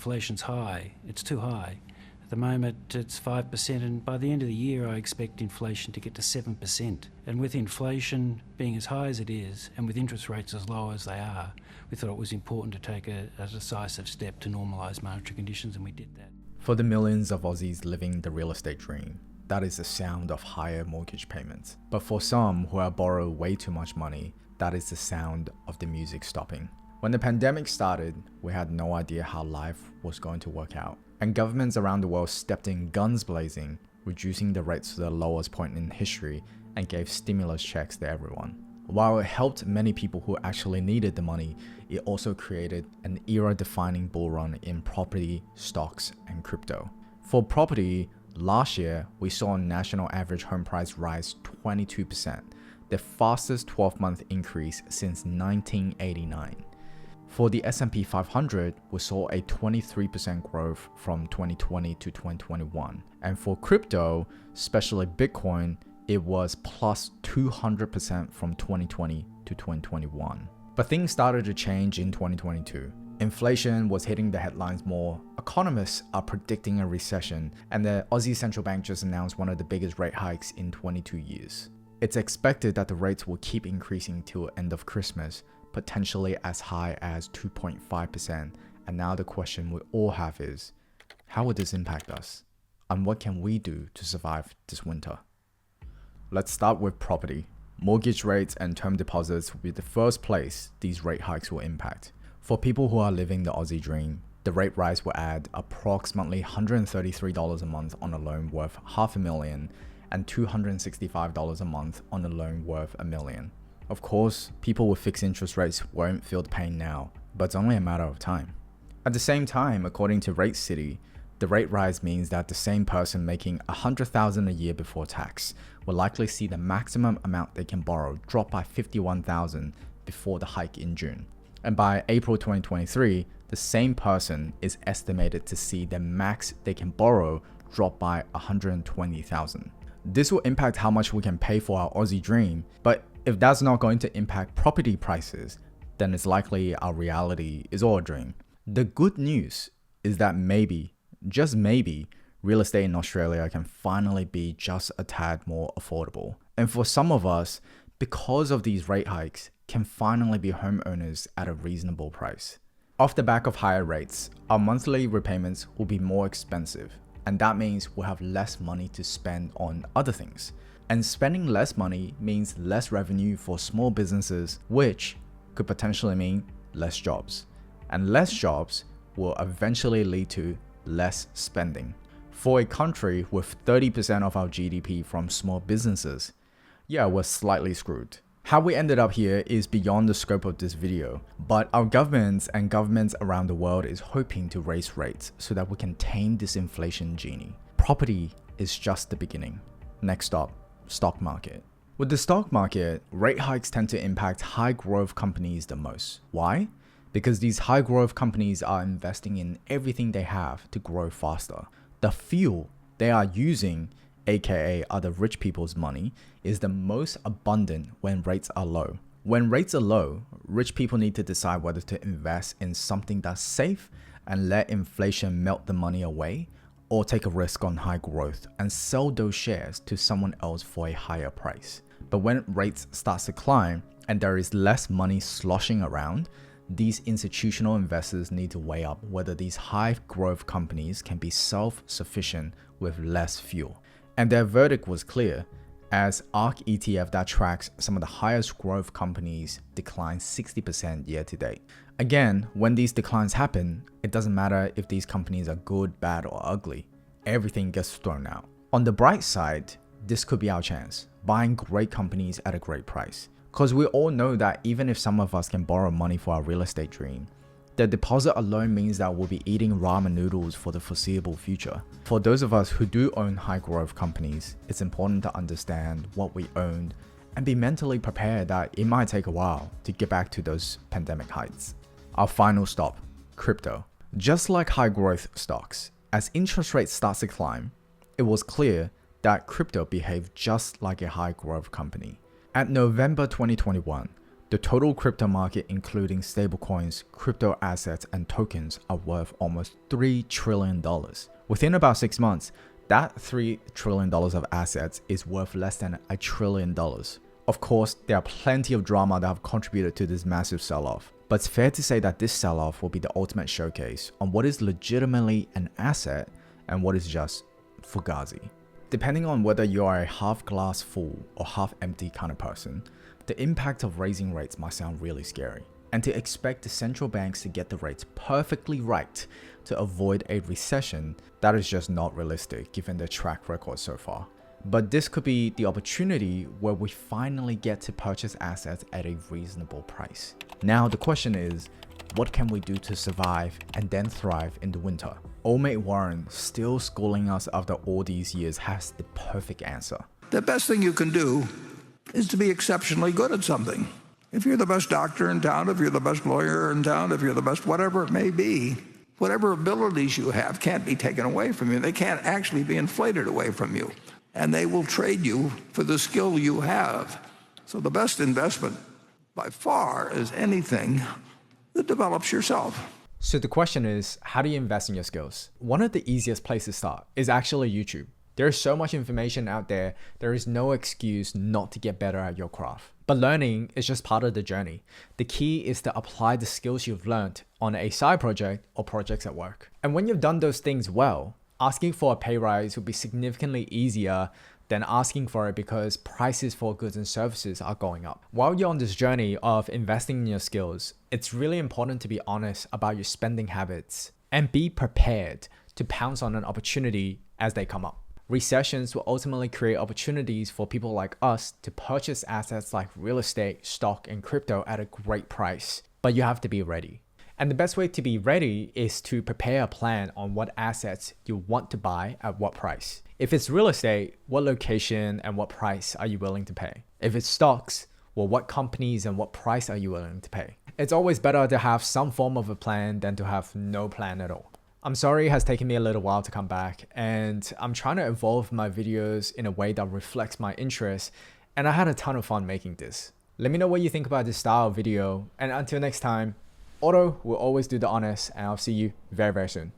Inflation's high. It's too high. At the moment, it's 5%, and by the end of the year, I expect inflation to get to 7%. And with inflation being as high as it is, and with interest rates as low as they are, we thought it was important to take a decisive step to normalise monetary conditions, and we did that. For the millions of Aussies living the real estate dream, that is the sound of higher mortgage payments. But for some who have borrowed way too much money, that is the sound of the music stopping. When the pandemic started, we had no idea how life was going to work out. And governments around the world stepped in guns blazing, reducing the rates to the lowest point in history and gave stimulus checks to everyone. While it helped many people who actually needed the money, it also created an era-defining bull run in property, stocks, and crypto. For property, last year, we saw a national average home price rise 22%, the fastest 12-month increase since 1989. For the S&P 500, we saw a 23% growth from 2020 to 2021. And for crypto, especially Bitcoin, it was plus 200% from 2020 to 2021. But things started to change in 2022. Inflation was hitting the headlines more, economists are predicting a recession, and the Aussie Central Bank just announced one of the biggest rate hikes in 22 years. It's expected that the rates will keep increasing till end of Christmas, potentially as high as 2.5%, and now the question we all have is, how will this impact us? And what can we do to survive this winter? Let's start with property. Mortgage rates and term deposits will be the first place these rate hikes will impact. For people who are living the Aussie dream, the rate rise will add approximately $133 a month on a loan worth $500,000 and $265 a month on a loan worth $1 million. Of course, people with fixed interest rates won't feel the pain now, but it's only a matter of time. At the same time, according to Rate City, the rate rise means that the same person making $100,000 a year before tax will likely see the maximum amount they can borrow drop by $51,000 before the hike in June. And by April 2023, the same person is estimated to see the max they can borrow drop by $120,000. This will impact how much we can pay for our Aussie dream, but if that's not going to impact property prices, then it's likely our reality is all a dream. The good news is that maybe, just maybe, real estate in Australia can finally be just a tad more affordable. And for some of us, because of these rate hikes, can finally be homeowners at a reasonable price. Off the back of higher rates, our monthly repayments will be more expensive, and that means we'll have less money to spend on other things. And spending less money means less revenue for small businesses, which could potentially mean less jobs. And less jobs will eventually lead to less spending. For a country with 30% of our GDP from small businesses, yeah, we're slightly screwed. How we ended up here is beyond the scope of this video, but our governments and governments around the world is hoping to raise rates so that we can tame this inflation genie. Property is just the beginning. Next stop, stock market. With the stock market, rate hikes tend to impact high growth companies the most. Why? Because these high growth companies are investing in everything they have to grow faster. The fuel they are using, aka other rich people's money, is the most abundant when rates are low. When rates are low, rich people need to decide whether to invest in something that's safe and let inflation melt the money away, or take a risk on high growth and sell those shares to someone else for a higher price. But when rates start to climb and there is less money sloshing around, these institutional investors need to weigh up whether these high growth companies can be self-sufficient with less fuel. And their verdict was clear, as ARK ETF that tracks some of the highest growth companies declined 60% year to date. Again, when these declines happen, it doesn't matter if these companies are good, bad, or ugly. Everything gets thrown out. On the bright side, this could be our chance, buying great companies at a great price. Because we all know that even if some of us can borrow money for our real estate dream, the deposit alone means that we'll be eating ramen noodles for the foreseeable future. For those of us who do own high growth companies, it's important to understand what we own and be mentally prepared that it might take a while to get back to those pandemic heights. Our final stop, crypto. Just like high growth stocks, as interest rates start to climb, it was clear that crypto behaved just like a high growth company. At November 2021, The total crypto market, including stablecoins, crypto assets, and tokens, are worth almost $3 trillion. Within about 6 months, that $3 trillion of assets is worth less than $1 trillion. Of course, there are plenty of drama that have contributed to this massive sell-off, but it's fair to say that this sell-off will be the ultimate showcase on what is legitimately an asset and what is just fugazi. Depending on whether you are a half glass full or half empty kind of person, the impact of raising rates might sound really scary. And to expect the central banks to get the rates perfectly right to avoid a recession, that is just not realistic given their track record so far. But this could be the opportunity where we finally get to purchase assets at a reasonable price. Now the question is, what can we do to survive and then thrive in the winter? Old mate Warren, still schooling us after all these years, has the perfect answer. The best thing you can do is to be exceptionally good at something. If you're the best doctor in town, if you're the best lawyer in town, if you're the best whatever it may be, whatever abilities you have can't be taken away from you. They can't actually be inflated away from you. And they will trade you for the skill you have. So the best investment by far is anything that develops yourself. So the question is, how do you invest in your skills? One of the easiest places to start is actually YouTube. There's so much information out there, there is no excuse not to get better at your craft. But learning is just part of the journey. The key is to apply the skills you've learned on a side project or projects at work. And when you've done those things well, asking for a pay rise will be significantly easier than asking for it because prices for goods and services are going up. While you're on this journey of investing in your skills, it's really important to be honest about your spending habits and be prepared to pounce on an opportunity as they come up. Recessions will ultimately create opportunities for people like us to purchase assets like real estate, stock, and crypto at a great price, but you have to be ready. And the best way to be ready is to prepare a plan on what assets you want to buy at what price. If it's real estate, what location and what price are you willing to pay? If it's stocks, well, what companies and what price are you willing to pay? It's always better to have some form of a plan than to have no plan at all. I'm sorry it has taken me a little while to come back, and I'm trying to evolve my videos in a way that reflects my interests, and I had a ton of fun making this. Let me know what you think about this style of video, and until next time, Otto will always do the honors, and I'll see you very, very soon.